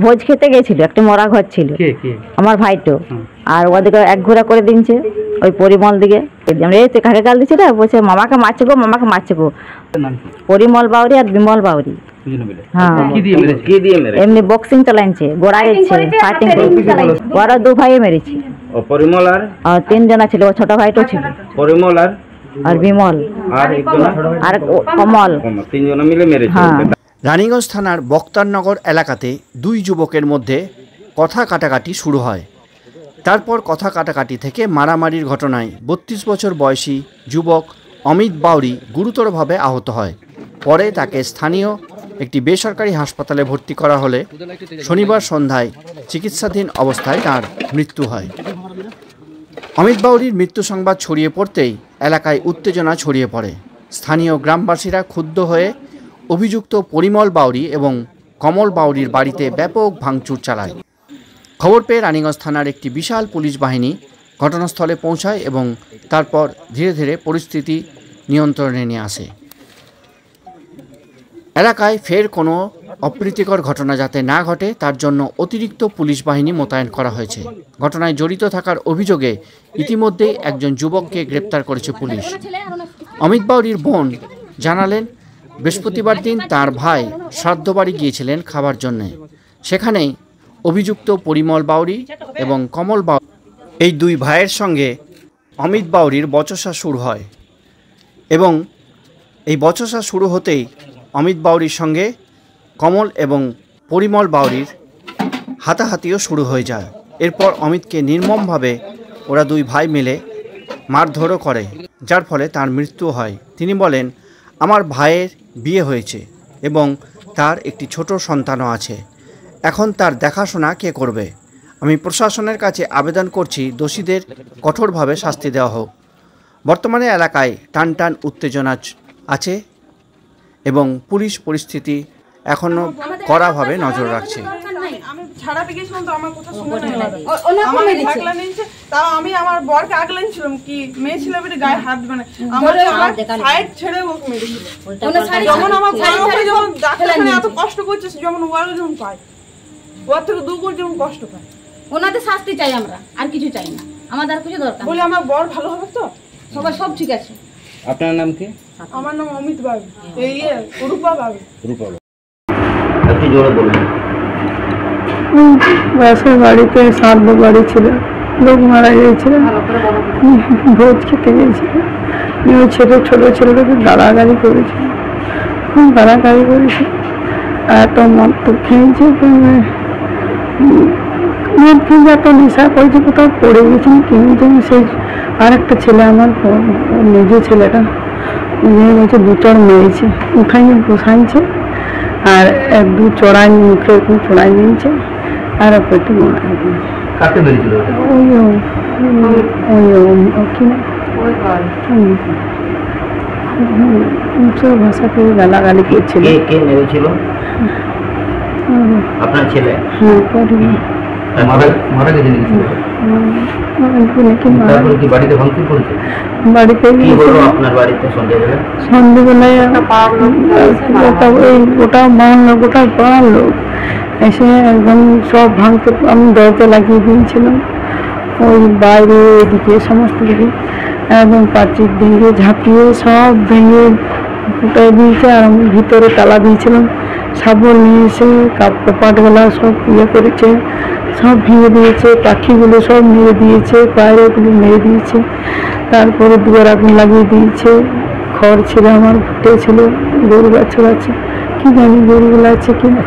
ভোজ খেতে গেছিল, একটা মরা ঘর ছিল, আমার ভাইটো। আর ওদিকে এক ঘোরা করে দিনছে ওই পরিমল দিকে। এই কাকে গাল দিচ্ছে না, বলছে মামাকে মারছে গো, মামাকে মারছে গো। পরিমল বাউরি আর বিমল বাউরি। হ্যাঁ, এমনি বক্সিং চালাইছে, গোড়া গেছে, ফাইটিং করছে। ওরা দু ভাইয়ে মেরেছে। পরিমল আর তিন জনা ছিল, ছোট ভাইটো ছিল। পরিমল আর বিমল আর কমল, তিনজনা মিলে মেরেছে। রানীগঞ্জ থানার বক্তারনগর এলাকাতে দুই যুবকের মধ্যে কথা কাটাকাটি শুরু হয়। তারপর কথা কাটাকাটি থেকে মারামারির ঘটনায় 32 বছর বয়সী যুবক অমিত বাউরি গুরুতরভাবে আহত হয়। পরে তাকে স্থানীয় একটি বেসরকারি হাসপাতালে ভর্তি করা হলে শনিবার সন্ধ্যায় চিকিৎসাধীন অবস্থায় তার মৃত্যু হয়। অমিত বাউরির মৃত্যু সংবাদ ছড়িয়ে পড়তেই এলাকায় উত্তেজনা ছড়িয়ে পড়ে। স্থানীয় গ্রামবাসীরা ক্ষুব্ধ হয়ে অভিযুক্ত পরিমল বাউরি এবং কমল বাউরির বাড়িতে ব্যাপক ভাঙচুর চালায়। খবর পেয়ে রানীগঞ্জ থানার একটি বিশাল পুলিশ বাহিনী ঘটনাস্থলে পৌঁছায় এবং তারপর ধীরে ধীরে পরিস্থিতি নিয়ন্ত্রণে নিয়ে আসে। এলাকায় ফের কোনো অপ্রীতিকর ঘটনা যাতে না ঘটে তার জন্য অতিরিক্ত পুলিশ বাহিনী মোতায়েন করা হয়েছে। ঘটনায় জড়িত থাকার অভিযোগে ইতিমধ্যেই একজন যুবককে গ্রেপ্তার করেছে পুলিশ। অমিত বাউরির বোন জানালেন, বৃহস্পতিবার দিন তার ভাই শ্রাদ্ধ বাড়ি গিয়েছিলেন খাবার জন্যে। সেখানেই অভিযুক্ত পরিমল বাউরি এবং কমল বাউরি এই দুই ভাইয়ের সঙ্গে অমিত বাউরির বচসা শুরু হয় এবং এই বচসা শুরু হতেই অমিত বাউরির সঙ্গে কমল এবং পরিমল বাউরির হাতাহাতিও শুরু হয়ে যায়। এরপর অমিতকে নির্মমভাবে ওরা দুই ভাই মিলে মারধরও করে, যার ফলে তার মৃত্যু হয়। তিনি বলেন, আমার ভাইয়ের বিয়ে হয়েছে এবং তার একটি ছোট সন্তানও আছে। এখন তার দেখাশোনা কে করবে? আমি প্রশাসনের কাছে আবেদন করছি দোষীদের কঠোরভাবে শাস্তি দেওয়া হোক। বর্তমানে এলাকায় টানটান উত্তেজনা আছে এবং পুলিশ পরিস্থিতি এখনও কড়াভাবে নজর রাখছে। ছাড়াতে গেছিলাম তো আমার কথা শুনে তাও আমি আমার বরকে আগলে ছিলাম কি মেয়ে ছিল বেটে গায়ে হাত মানে আমার সাইড ছেড়ে ওকে মেরেছিল। যখন আমার ঘরে যখন ডাক্তারখানে এত কষ্ট করছে, যেমন ওয়ারও যখন পায় ওর থেকে দুগুণ যেমন কষ্ট পায়। ওনাদের শাস্তি চাই আমরা, আর কিছু চাই না, আমাদের আর কিছু দরকার বলে আমার বর ভালো হবে তো সবার সব ঠিক আছে। আপনার নাম কি? আমার নাম অমিত বাবু। এই রূপা বাবু। রূপা বাবু, একটু জোরে বলুন। বাসের বাড়িতে শ্রাদ্ধ বাড়ি ছিল, লোক মারা গিয়েছিল, ভোজ খেতে গিয়েছিল। ছোট ছেলেটাকে গালাগালি করেছে, খুব গালাগালি করেছে। এত মদ তো খেয়েছে, মদ খেয়ে এত নেশা করেছে, কোথাও পড়ে গেছে কিনতে। সেই আর একটা ছেলে আমার নিজের ছেলেটা নিয়ে গেছে, দুচর মেরেছে, উঠাইয়ে বসাইছে আর এক দু চড়াই মুখে চড়াই নিয়েছে আর পেটে মারা গিয়েছে। কাকে মেরেছিল? ভাষাকে গালাগালি করছিল। কে মেরেছিল? আপনার ছেলে? হ্যাঁ, সন্ধ্যেবেলায় গোটা মহল্লা গোটা পাড়ার লোক এসে একদম সব ভাঙতে, আমি দরজা লাগিয়ে দিয়েছিলাম ওই বাইরে এদিকে সমস্ত দিকে, একদম পাঁচিল ভেঙে ঝাঁপিয়ে সব ভেঙে ফুটাই দিয়েছে। আর আমি ভিতরে তালা দিয়েছিলাম, শাবল নিয়ে এসে কাপড় সব ইয়ে করেছে, সব ভেঙে দিয়েছে, পাখিগুলো সব মেরে দিয়েছে, পায়রাগুলো মেরে দিয়েছে। তারপরে দুয়ার আগুন লাগিয়ে দিয়েছে। খড় ছিল আমার, ভুটে ছিল, গরু বাছুর আছে, কি জানি গরুগুলো আছে কি না,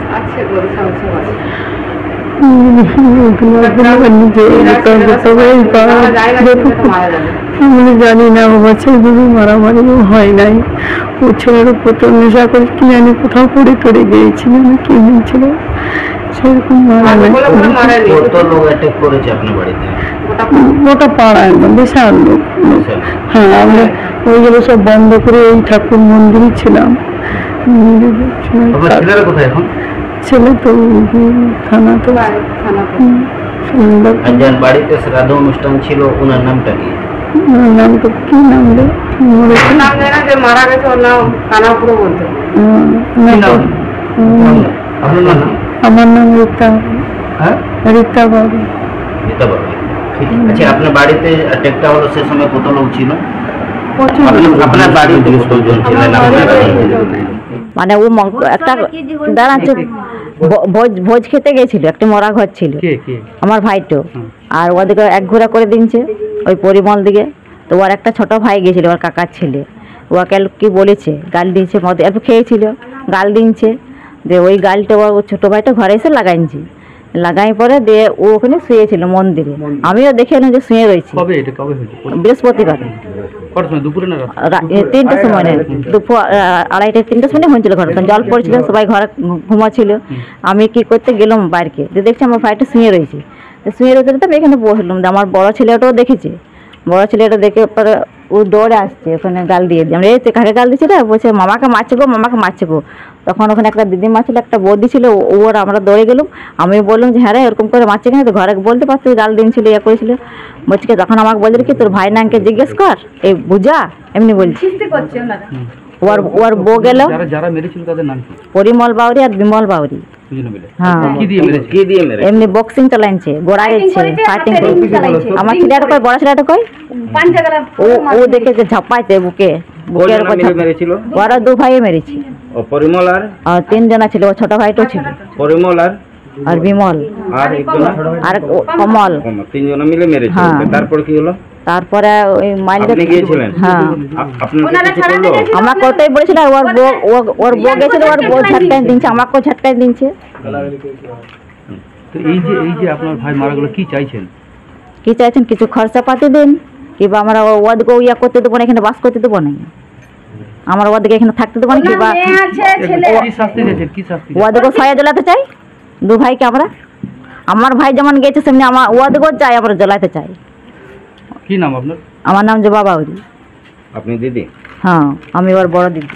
আমি জানি না। বাবা ছেলেগুলো মারামারিও হয় নাই, ও ছেলের উপর তো নেশা করে কি জানি কোথাও পড়ে টড়ে গিয়েছিল না কি হয়েছিল, সেরকম গোটা পাড়া একদম বিশাল লোক। হ্যাঁ, আমরা ওইগুলো সব বন্ধ করে এই ঠাকুর মন্দিরে ছিলাম। ছেলে তো থানা তো বাড়িতে শ্রাদ্ধ অনুষ্ঠান ছিল, ওনার নামটা কি? নাম তো কি নাম রে, মারা গেছে ওর নাম কানাপুরো বলতে। আমার নাম রীতা, হ্যাঁ রীতা বাবু। দিতে পারবে। ঠিক আছে, আপনার বাড়িতে অ্যাটাকটা হলো সে সময় কত লোক ছিল? প্রচুর আপনার বাড়িতে কতজন ছিলেন? মানে ও একটা দাঁড়াচ্ছে ভোজ খেতে গেছিল, একটা মরা ঘর ছিল আমার ভাইটো, আর ওদিকে এক ঘোরা করে দিনছে ওই পরিমল দিকে। তো ওর একটা ছোট ভাই গেছিল, ওর কাকার ছেলে, ওকে কি বলেছে গাল দিয়েছে, মদ অল্প খেয়েছিল, গাল দিনছে। দিয়ে ওই গালটা ওর ছোটো ভাইটা ঘরে এসে লাগাইছি, লাগাই পরে দিয়ে ও ওখানে শুয়েছিল মন্দিরে, আমিও দেখে এলাম যে শুয়ে রয়েছি। বৃহস্পতিবার 3টার সময় নেই, দুপুর 2:30 3টার সময় হয়েছিল ঘরে, তখন জল পড়েছিল, সবাই ঘরে ঘুমাচ্ছিল। আমি কি করতে গেলাম বাইরকে, দিয়ে দেখছি আমার ভাইটা শুয়ে রয়েছে। শুয়ে রয়েছে তো আমি এখানে বসলাম, আমার বড় ছেলেটাও দেখেছে, বড় ছেলেটা দেখে পরে ও দৌড়ে আসছে, ওখানে গাল দিয়ে আমরা এই কাকে গাল দিচ্ছে রে, বলছে মামাকে মারছে গো, মামাকে মারছে গো। তখন ওখানে একটা দিদিমা ছিল, একটা বৌদি ছিল, ওর আমরা দৌড়ে গেলাম। আমি বললাম যে হ্যাঁ রে এরকম করে মারছে কেন, তো ঘরে বলতে পারতো গাল দিনছিল, ইয়ে করেছিল। বলছে কি তখন আমাকে বলছিল কি তোর ভাই নামকে জিজ্ঞেস কর, এই বুঝা এমনি বলছি। ওর বউ গেল, পরিমল বাউরি আর বিমল বাউরি, হ্যাঁ এমনি বক্সিং চালাইছে, গোড়া গেছে, ফাইটিং করছে। আমার ছেলেটা কই, বড় ছেলেটা কই, ও দেখেছে ঝাপাইতে বুকের উপর, ওরা 2 ভাই মেরেছে। পরিমল আর 3 জনা ছিল, ও ছোট ভাইটাও ছিল, পরিমল আর বিমল আর কমল, 3 জন মিলে মেরেছে। তারপর কি হলো? তারপরে ওই মাইলটা গিয়েছিলেন? হ্যাঁ আমার কতই বলেছিল, ওর বউ গেছিল, ওর বউ ঝটকাই দিনছে, আমাকেও ঝটকাই দিনছে। এই যে আপনার ভাই মারা গেল, কি চাইছেন? কি চাইছেন, কিছু খরচা পাতি দিন, কিংবা আমরা ওদিকে ইয়া করতে দেবো না, এখানে বাস করতে দেবো না, আমরা ওদিকে এখানে থাকতে দেবো না, কিংবা ওদিকেও সয়া জ্বলাতে চাই 2 ভাইকে আমরা। আমার ভাই যেমন গেছে সেমনি আমার ওদিকেও চাই, আমরা জ্বলাতে চাই। কি নাম আপনার? আমার নাম জবা বাউরি। আপনি দিদি? হ্যাঁ আমি ওর বড় দিদি।